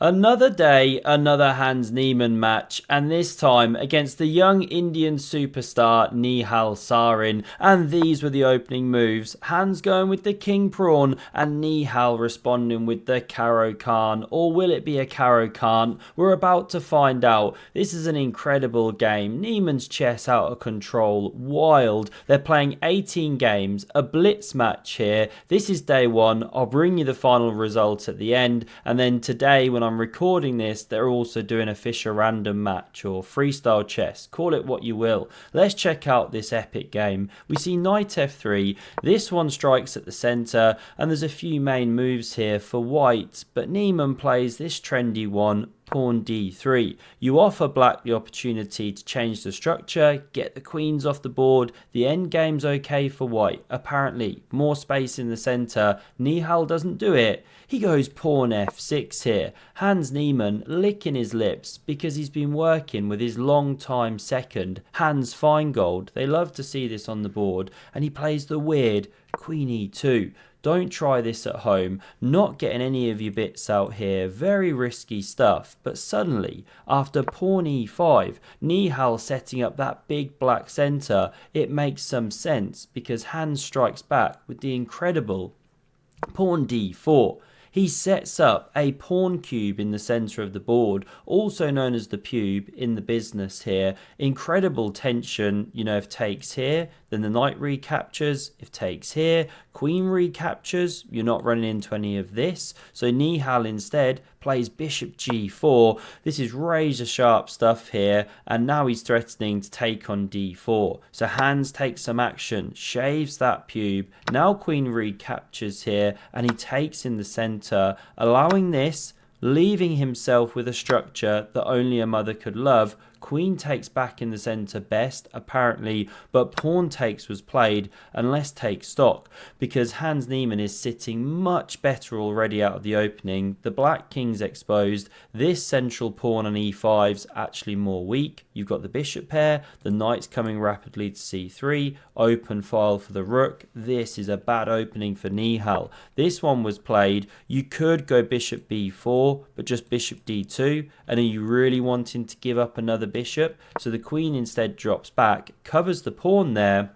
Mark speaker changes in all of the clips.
Speaker 1: Another day, another Hans Niemann match, and this time against the young Indian superstar Nihal Sarin. And these were the opening moves. Hans going with the king pawn, and Nihal responding with the Caro Khan. Or will it be a Caro Khan? We're about to find out. This is an incredible game. Niemann's chess out of control, wild. They're playing 18 games, a blitz match here. This is day one. I'll bring you the final result at the end, and then today when I'm recording this, they're also doing a Fischer random match or freestyle chess, call it what you will. Let's check out this epic game. We see knight f3, this one strikes at the center, and there's a few main moves here for white, but Niemann plays this trendy one, pawn d3. You offer black the opportunity to change the structure, get the queens off the board. The endgame's okay for white, apparently. More space in the centre. Nihal doesn't do it. He goes pawn f6 here. Hans Niemann licking his lips because he's been working with his long-time second, Hans Feingold. They love to see this on the board. And he plays the weird queen e2. Don't try this at home, not getting any of your bits out here, very risky stuff. But suddenly, after pawn e5, Nihal setting up that big black centre, it makes some sense because Hans strikes back with the incredible pawn d4. He sets up a pawn cube in the centre of the board, also known as the pube in the business here. Incredible tension, if takes here, then the knight recaptures. If takes here, queen recaptures. You're not running into any of this. So Nihal instead plays bishop g4. This is razor sharp stuff here, and now he's threatening to take on d4. So Hans takes some action, shaves that pube. Now queen recaptures here, and he takes in the center, allowing this, leaving himself with a structure that only a mother could love. Queen takes back in the centre best, apparently, but pawn takes was played, and let's take stock, because Hans Niemann is sitting much better already out of the opening. The black king's exposed. This central pawn on e5's actually more weak. You've got the bishop pair, the knight's coming rapidly to c3, open file for the rook. This is a bad opening for Nihal. This one was played. You could go bishop b4, but just bishop d2, and are you really wanting to give up another bishop? So the queen instead drops back, covers the pawn there,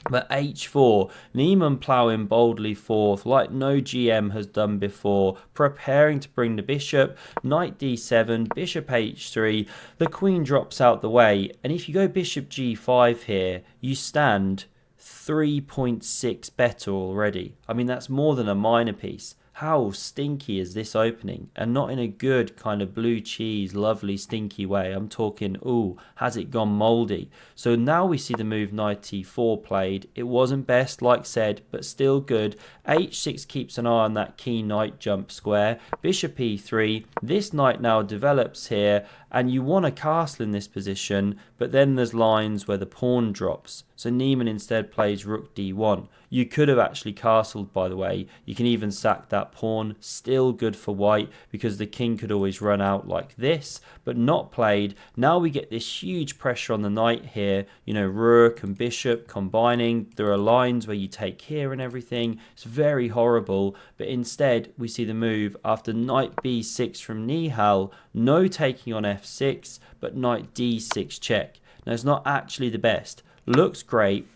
Speaker 1: but h4, Niemann ploughing boldly forth like no GM has done before, preparing to bring the bishop. Knight d7, bishop h3, the queen drops out the way, and if you go bishop g5 here, you stand 3.6 better already. I mean, that's more than a minor piece. How stinky is this opening? And not in a good kind of blue cheese, lovely stinky way. I'm talking, ooh, has it gone mouldy? So now we see the move knight e4 played. It wasn't best, like said, but still good. h6 keeps an eye on that key knight jump square. Bishop e3. This knight now develops here, and you want a castle in this position, but then there's lines where the pawn drops. So Niemann instead plays rook d1. You could have actually castled, by the way. You can even sack that pawn. Still good for white because the king could always run out like this, but not played. Now we get this huge pressure on the knight here. Rook and bishop combining. There are lines where you take here and everything. It's very horrible, but instead we see the move after knight b6 from Nihal. No taking on f6, but knight d6 check. Now it's not actually the best. Looks great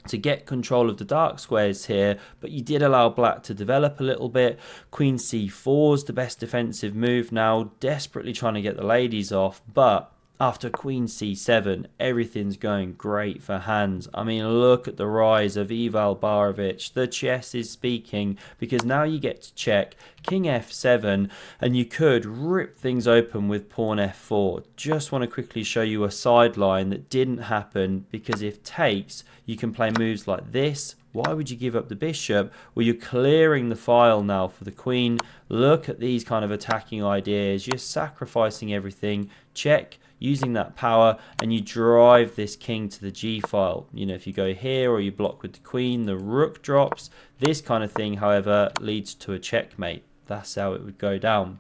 Speaker 1: to get control of the dark squares here, but you did allow black to develop a little bit. Queen c4 is the best defensive move now, desperately trying to get the ladies off, but after queen c7, everything's going great for Hans. I mean, look at the rise of Ival Barovic. The chess is speaking, because now you get to check king f7, and you could rip things open with pawn f4. Just want to quickly show you a sideline that didn't happen, because if takes, you can play moves like this. Why would you give up the bishop? Well, you're clearing the file now for the queen. Look at these kind of attacking ideas. You're sacrificing everything. Check, using that power, and you drive this king to the g file. If you go here or you block with the queen, the rook drops. This kind of thing, however, leads to a checkmate. That's how it would go down.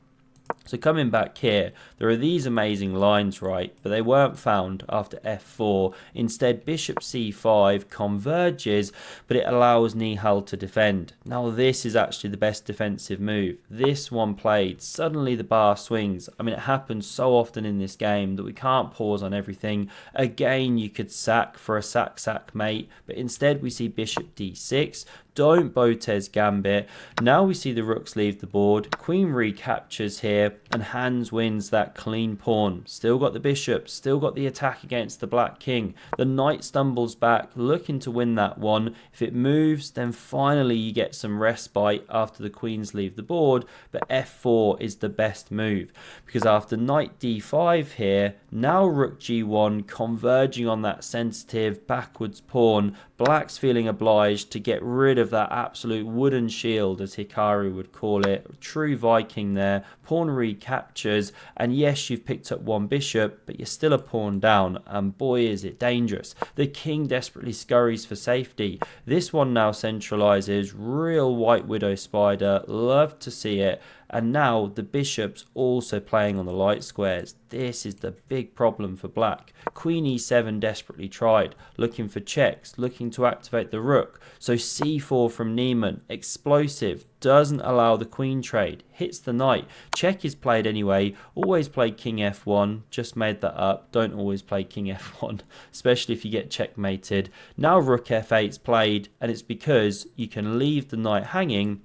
Speaker 1: So coming back here, there are these amazing lines, right? But they weren't found after f4. Instead, bishop c5 converges, but it allows Nihal to defend. Now, this is actually the best defensive move. This one played, suddenly the bar swings. I mean, it happens so often in this game that we can't pause on everything. Again, you could sack for a sack mate, but instead we see bishop d6. Don't Botez gambit. Now we see the rooks leave the board. Queen recaptures here, and Hans wins that clean pawn. Still got the bishop, still got the attack against the black king. The knight stumbles back, looking to win that one. If it moves, then finally you get some respite after the queens leave the board, but f4 is the best move, because after knight d5 here, now rook g1 converging on that sensitive backwards pawn. Black's feeling obliged to get rid of that absolute wooden shield, as Hikaru would call it. True Viking there. Pawn recaptures, and yes, you've picked up one bishop, but you're still a pawn down, and boy is it dangerous. The king desperately scurries for safety. This one now centralizes. Real white widow spider. Love to see it. And now the bishop's also playing on the light squares. This is the big problem for black. Queen e7 desperately tried, looking for checks, looking to activate the rook. So c4 from Niemann, explosive, doesn't allow the queen trade, hits the knight. Check is played anyway, always play king f1, just made that up. Don't always play king f1, especially if you get checkmated. Now rook f8's played, and it's because you can leave the knight hanging.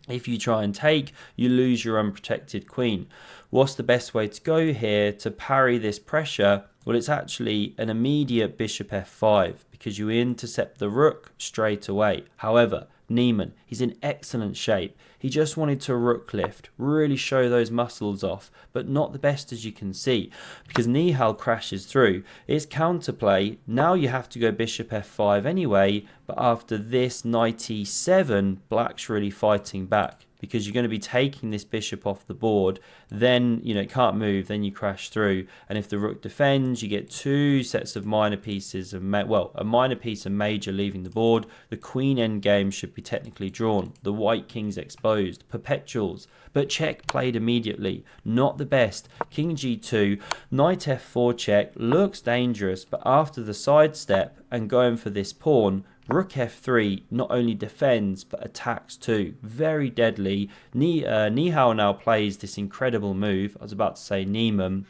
Speaker 1: If you try and take, you lose your unprotected queen. What's the best way to go here to parry this pressure? Well, it's actually an immediate bishop f5, because you intercept the rook straight away. However, Niemann, he's in excellent shape. He just wanted to rook lift, really show those muscles off, but not the best, as you can see, because Nihal crashes through. It's counterplay. Now you have to go bishop f5 anyway, but after this knight e7, black's really fighting back, because you're going to be taking this bishop off the board. Then, it can't move, then you crash through. And if the rook defends, you get two sets of minor pieces, a minor piece and major leaving the board. The queen endgame should be technically drawn. The white king's exposed. Perpetuals. But check played immediately. Not the best. King g2, knight f4 check, looks dangerous, but after the sidestep and going for this pawn, rook f3 not only defends but attacks too. Very deadly. Nihal now plays this incredible move. I was about to say Niemann.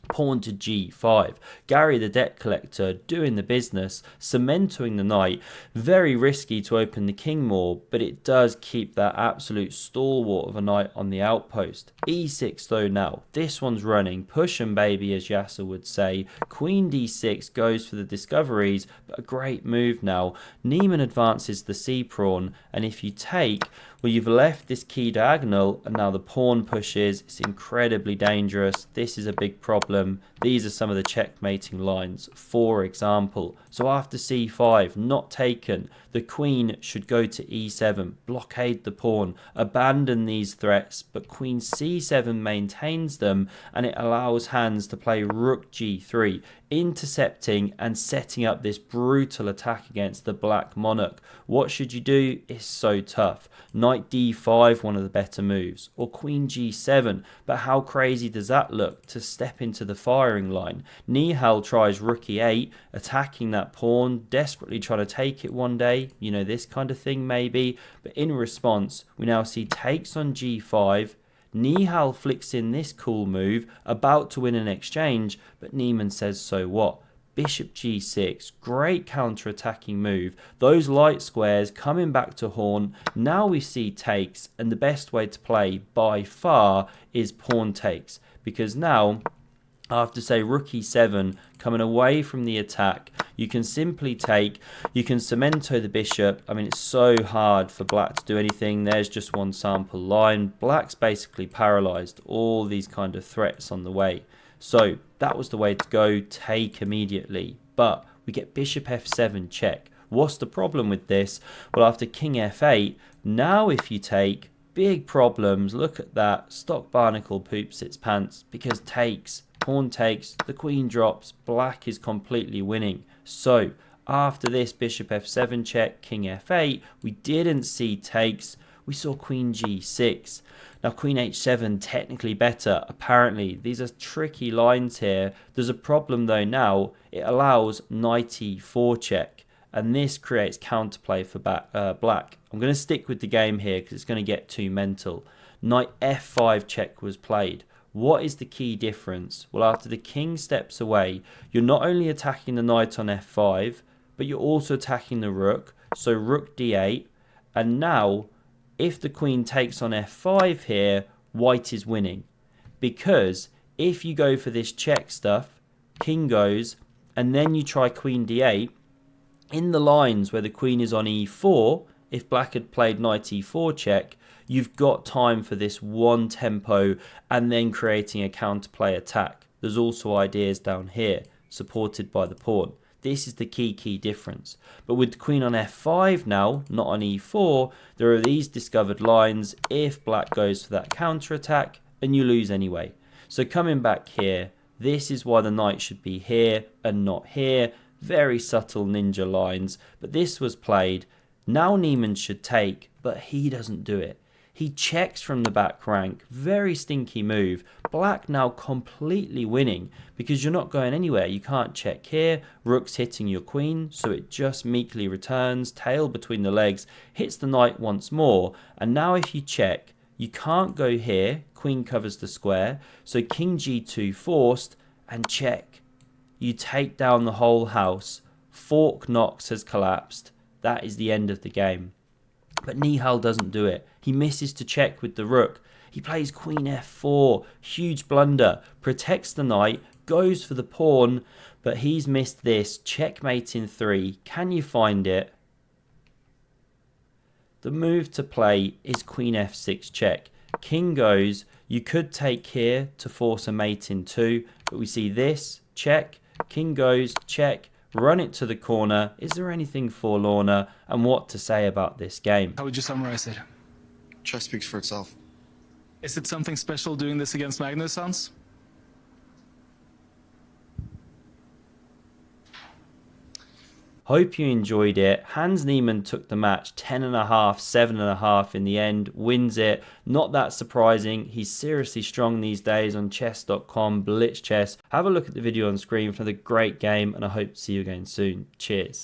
Speaker 1: Pawn to g5. Gary the debt collector doing the business, cementing the knight. Very risky to open the king more, but it does keep that absolute stalwart of a knight on the outpost. e6 though now. This one's running. Push 'em baby, as Yasser would say. Queen d6 goes for the discoveries, but a great move now. Niemann advances the c pawn, and if you take, well, you've left this key diagonal, and now the pawn pushes. It's incredibly dangerous. This is a big problem. These are some of the checkmating lines, for example. So after c5, not taken, the queen should go to e7, blockade the pawn, abandon these threats, but queen c7 maintains them, and it allows Hans to play rook g3, intercepting and setting up this brutal attack against the black monarch. What should you do? It's so tough. Knight d5, one of the better moves, or queen g7, but how crazy does that look to step into the firing line? Nihal tries rook e8, attacking that pawn, desperately trying to take it one day, this kind of thing maybe, but in response, we now see takes on g5. Nihal flicks in this cool move, about to win an exchange, but Niemann says so what? Bishop g6, great counter-attacking move. Those light squares coming back to haunt. Now we see takes, and the best way to play by far is pawn takes, because now, after say rook e7, coming away from the attack, you can simply take, you can cemento the bishop. I mean, it's so hard for black to do anything. There's just one sample line. Black's basically paralyzed, all these kind of threats on the way. So that was the way to go, take immediately. But we get bishop f7 check. What's the problem with this? Well, after king f8, now if you take, big problems. Look at that. Stock barnacle poops its pants, because takes, pawn takes, the queen drops, black is completely winning. So after this bishop f7 check, king f8, we didn't see takes. we saw queen g6. Now queen h7 technically better, apparently. These are tricky lines here. There's a problem though now. It allows knight e4 check, and this creates counterplay for black. I'm going to stick with the game here because it's going to get too mental. Knight f5 check was played. What is the key difference? Well, after the king steps away, you're not only attacking the knight on f5, but you're also attacking the rook. So rook d8, and now if the queen takes on f5 here, white is winning. Because if you go for this check stuff, king goes, and then you try queen d8, in the lines where the queen is on e4, if black had played knight e4 check, you've got time for this one tempo and then creating a counterplay attack. There's also ideas down here, supported by the pawn. This is the key difference. But with the queen on f5 now, not on e4, there are these discovered lines if black goes for that counter attack, and you lose anyway. So coming back here, this is why the knight should be here and not here. Very subtle ninja lines, but this was played. Now Niemann should take, but he doesn't do it. He checks from the back rank. Very stinky move. Black now completely winning because you're not going anywhere. You can't check here. Rook's hitting your queen, so it just meekly returns, tail between the legs, hits the knight once more. And now if you check, you can't go here. Queen covers the square, so king g2 forced, and check. You take down the whole house. Fork Knox has collapsed. That is the end of the game. But Nihal doesn't do it. He misses to check with the rook. He plays queen f4. Huge blunder. Protects the knight. Goes for the pawn. But he's missed this. Checkmate in 3. Can you find it? The move to play is queen f6 check. King goes. You could take here to force a mate in 2. But we see this. Check. King goes. Check. Run it to the corner. Is there anything forlorner? And what to say about this game?
Speaker 2: How would you summarize it?
Speaker 3: Chess speaks for itself.
Speaker 2: Is it something special doing this against Magnus, Hans?
Speaker 1: Hope you enjoyed it. Hans Niemann took the match 10.5, 7.5 in the end, wins it. Not that surprising. He's seriously strong these days on chess.com, blitz chess. Have a look at the video on screen for the great game, and I hope to see you again soon. Cheers.